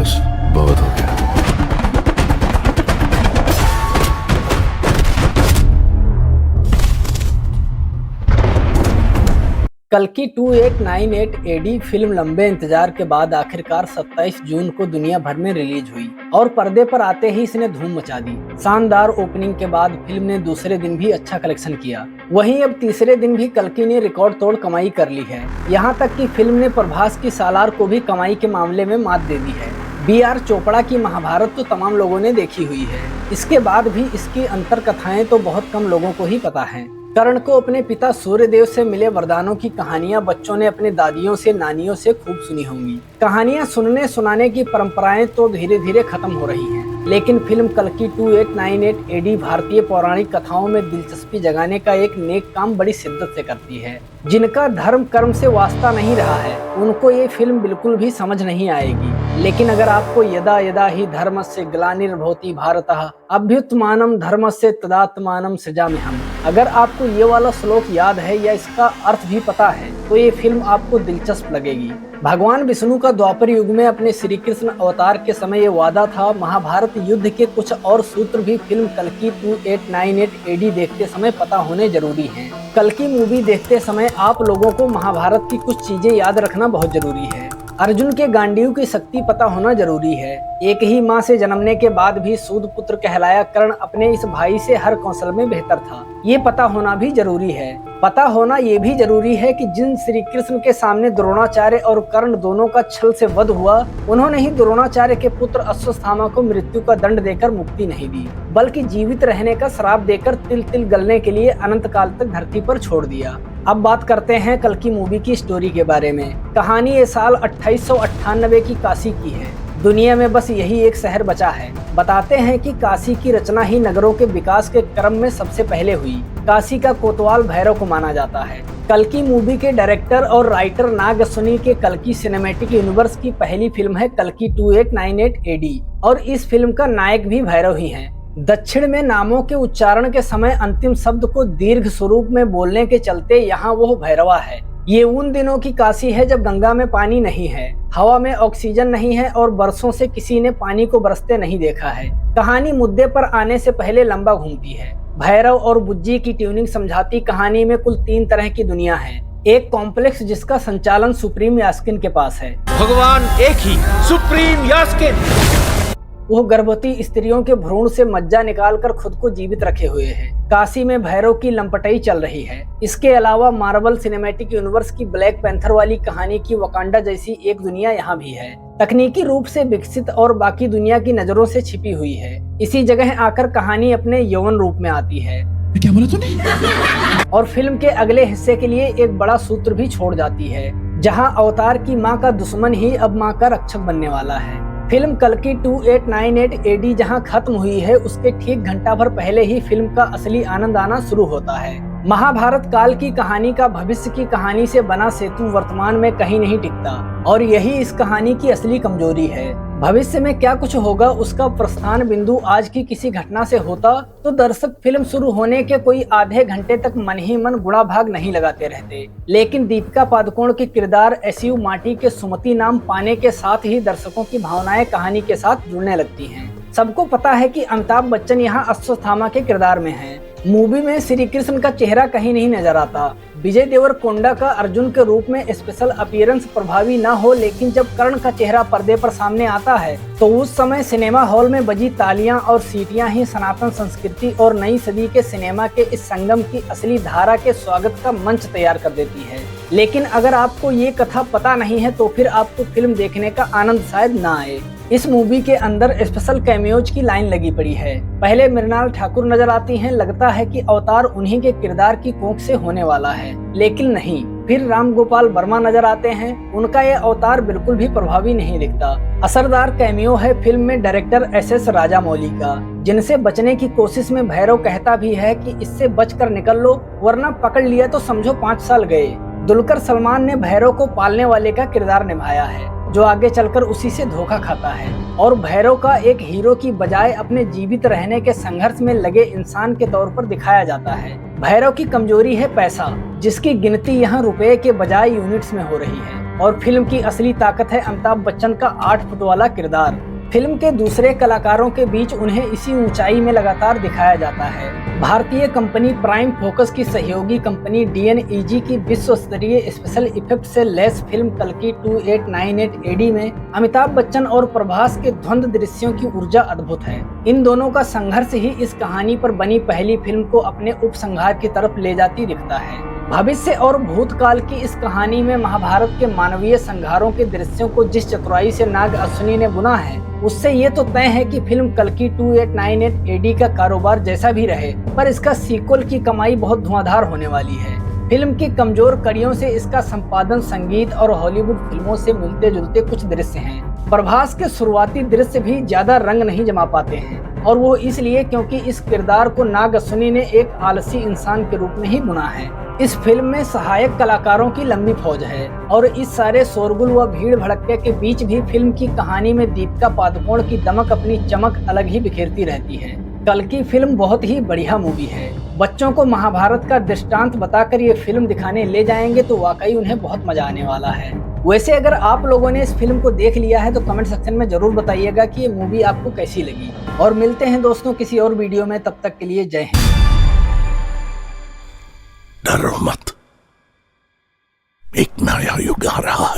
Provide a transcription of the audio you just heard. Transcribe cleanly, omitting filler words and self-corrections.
बस बहुत हो गया। कल्कि 2898 एडी फिल्म लंबे इंतजार के बाद आखिरकार 27 जून को दुनिया भर में रिलीज हुई और पर्दे पर आते ही इसने धूम मचा दी। शानदार ओपनिंग के बाद फिल्म ने दूसरे दिन भी अच्छा कलेक्शन किया। वहीं अब तीसरे दिन भी कल्कि ने रिकॉर्ड तोड़ कमाई कर ली है। यहाँ तक कि फिल्म ने प्रभास की सालार को भी कमाई के मामले में मात दे दी है। बी.आर. चोपड़ा की महाभारत तो तमाम लोगों ने देखी हुई है। इसके बाद भी इसकी अंतर कथाएं तो बहुत कम लोगों को ही पता है। कर्ण को अपने पिता सूर्यदेव से मिले वरदानों की कहानियां बच्चों ने अपनी दादियों से नानियों से खूब सुनी होंगी। कहानियां सुनने सुनाने की परंपराएं तो धीरे धीरे खत्म हो रही हैं। लेकिन फिल्म कल्कि 2898 एडी भारतीय पौराणिक कथाओं में दिलचस्पी जगाने का एक नेक काम बड़ी शिद्दत से करती है। जिनका धर्म कर्म से वास्ता नहीं रहा है उनको ये फिल्म बिल्कुल भी समझ नहीं आएगी। लेकिन अगर आपको यदा यदा ही धर्मस्य ग्लानिर्भवति भारतः अभ्युत्थानम् धर्मस्य तदात्मानं सृजाम्यहम्, अगर आपको ये वाला श्लोक याद है या इसका अर्थ भी पता है तो ये फिल्म आपको दिलचस्प लगेगी। भगवान विष्णु का द्वापर युग में अपने श्री कृष्ण अवतार के समय ये वादा था। महाभारत युद्ध के कुछ और सूत्र भी फिल्म कल्कि 2898 एडी देखते समय पता होने जरूरी हैं। कल्कि मूवी देखते समय आप लोगों को महाभारत की कुछ चीजें याद रखना बहुत जरूरी है। अर्जुन के गांडीव की शक्ति पता होना जरूरी है। एक ही माँ से जन्मने के बाद भी सूद पुत्र कहलाया कर्ण अपने इस भाई से हर कौशल में बेहतर था, ये पता होना भी जरूरी है। पता होना ये भी जरूरी है कि जिन श्री कृष्ण के सामने द्रोणाचार्य और कर्ण दोनों का छल से वध हुआ, उन्होंने ही द्रोणाचार्य के पुत्र अश्वत्थामा को मृत्यु का दंड देकर मुक्ति नहीं दी, बल्कि जीवित रहने का श्राप देकर तिल तिल गलने के लिए अनंत काल तक धरती पर छोड़ दिया। अब बात करते हैं कल्कि मूवी की स्टोरी के बारे में। कहानी ये साल 2898 की काशी की है। दुनिया में बस यही एक शहर बचा है। बताते हैं कि काशी की रचना ही नगरों के विकास के क्रम में सबसे पहले हुई। काशी का कोतवाल भैरव को माना जाता है। कल्कि मूवी के डायरेक्टर और राइटर नाग अश्विनी के कल्कि सिनेमैटिक यूनिवर्स की पहली फिल्म है कल्कि 2898 एडी और इस फिल्म का नायक भी भैरव ही है। दक्षिण में नामों के उच्चारण के समय अंतिम शब्द को दीर्घ स्वरूप में बोलने के चलते यहाँ वो भैरवा है। ये उन दिनों की काशी है जब गंगा में पानी नहीं है, हवा में ऑक्सीजन नहीं है और बरसों से किसी ने पानी को बरसते नहीं देखा है। कहानी मुद्दे पर आने से पहले लंबा घूमती है। भैरव और बुज्जी की ट्यूनिंग समझाती कहानी में कुल 3 तरह की दुनिया है। एक कॉम्प्लेक्स जिसका संचालन सुप्रीम यास्किन के पास है। भगवान एक ही सुप्रीम यास्किन। वो गर्भवती स्त्रियों के भ्रूण से मज्जा निकालकर खुद को जीवित रखे हुए हैं। काशी में भैरव की लंपटई चल रही है। इसके अलावा मार्वल सिनेमैटिक यूनिवर्स की ब्लैक पैंथर वाली कहानी की वकांडा जैसी एक दुनिया यहाँ भी है, तकनीकी रूप से विकसित और बाकी दुनिया की नजरों से छिपी हुई है। इसी जगह आकर कहानी अपने यौवन रूप में आती है। क्या बोला तूने? और फिल्म के अगले हिस्से के लिए एक बड़ा सूत्र भी छोड़ जाती है, जहाँ अवतार की माँ का दुश्मन ही अब माँ का रक्षक बनने वाला है। फिल्म कल्कि 2898 एडी जहां खत्म हुई है उसके ठीक घंटा भर पहले ही फिल्म का असली आनंद आना शुरू होता है। महाभारत काल की कहानी का भविष्य की कहानी से बना सेतु वर्तमान में कहीं नहीं टिकता और यही इस कहानी की असली कमजोरी है। भविष्य में क्या कुछ होगा उसका प्रस्थान बिंदु आज की किसी घटना से होता तो दर्शक फिल्म शुरू होने के कोई आधे घंटे तक मन ही मन गुणा भाग नहीं लगाते रहते। लेकिन दीपिका पादुकोण के किरदार एसयू माटी के सुमति नाम पाने के साथ ही दर्शकों की भावनाएं कहानी के साथ जुड़ने लगती हैं। सबको पता है कि अमिताभ बच्चन यहाँ अश्वत्थामा के किरदार में हैं। मूवी में श्री कृष्ण का चेहरा कहीं नहीं नजर आता। विजय देवरकोंडा का अर्जुन के रूप में स्पेशल अपीयरेंस प्रभावी ना हो, लेकिन जब कर्ण का चेहरा पर्दे पर सामने आता है तो उस समय सिनेमा हॉल में बजी तालियां और सीटियां ही सनातन संस्कृति और नई सदी के सिनेमा के इस संगम की असली धारा के स्वागत का मंच तैयार कर देती है। लेकिन अगर आपको ये कथा पता नहीं है तो फिर आपको फिल्म देखने का आनंद शायद ना आए। इस मूवी के अंदर स्पेशल कैमियोज की लाइन लगी पड़ी है। पहले मृणाल ठाकुर नजर आती हैं, लगता है कि अवतार उन्हीं के किरदार की कोख से होने वाला है, लेकिन नहीं। फिर राम गोपाल वर्मा नजर आते हैं, उनका यह अवतार बिल्कुल भी प्रभावी नहीं दिखता। असरदार कैमियो है फिल्म में डायरेक्टर एस.एस. राजामौली का, जिनसे बचने की कोशिश में भैरव कहता भी है कि इससे बचकर निकल लो वरना पकड़ लिया तो समझो 5 साल गए। दुलकर सलमान ने भैरव को पालने वाले का किरदार निभाया है जो आगे चलकर उसी से धोखा खाता है और भैरव का एक हीरो की बजाय अपने जीवित रहने के संघर्ष में लगे इंसान के तौर पर दिखाया जाता है। भैरव की कमजोरी है पैसा, जिसकी गिनती यहाँ रुपए के बजाय यूनिट्स में हो रही है। और फिल्म की असली ताकत है अमिताभ बच्चन का 8 फुट वाला किरदार। फिल्म के दूसरे कलाकारों के बीच उन्हें इसी ऊंचाई में लगातार दिखाया जाता है। भारतीय कंपनी प्राइम फोकस की सहयोगी कंपनी DNEG की विश्व स्तरीय स्पेशल इफेक्ट से लैस फिल्म कल्कि 2898 AD में अमिताभ बच्चन और प्रभास के द्वंद्व दृश्यों की ऊर्जा अद्भुत है। इन दोनों का संघर्ष ही इस कहानी पर बनी पहली फिल्म को अपने उपसंहार की तरफ ले जाती दिखता है। भविष्य और भूतकाल की इस कहानी में महाभारत के मानवीय संघारों के दृश्यों को जिस चतुराई से नाग अश्विनी ने बुना है, उससे ये तो तय है कि फिल्म कल्कि 2898 AD का कारोबार जैसा भी रहे, पर इसका सीक्वल की कमाई बहुत धुआंधार होने वाली है। फिल्म की कमजोर कड़ियों से इसका संपादन, संगीत और हॉलीवुड फिल्मों से मिलते जुलते कुछ दृश्य हैं। प्रभास के शुरुआती दृश्य भी ज्यादा रंग नहीं जमा पाते हैं, और वो इसलिए क्योंकि इस किरदार को नाग अश्विनी ने एक आलसी इंसान के रूप में ही बुना है। इस फिल्म में सहायक कलाकारों की लंबी फौज है, और इस सारे शोरगुल व भीड़ भड़के के बीच भी फिल्म की कहानी में दीपिका पादुकोण की दमक अपनी चमक अलग ही बिखेरती रहती है। कल्कि फिल्म बहुत ही बढ़िया मूवी है। बच्चों को महाभारत का दृष्टांत बताकर ये फिल्म दिखाने ले जाएंगे तो वाकई उन्हें बहुत मजा आने वाला है। वैसे अगर आप लोगों ने इस फिल्म को देख लिया है तो कमेंट सेक्शन में जरूर बताइएगा कि ये मूवी आपको कैसी लगी। और मिलते हैं दोस्तों किसी और वीडियो में, तब तक के लिए जय हिंद। डरो मत, एक नया युग आ रहा है।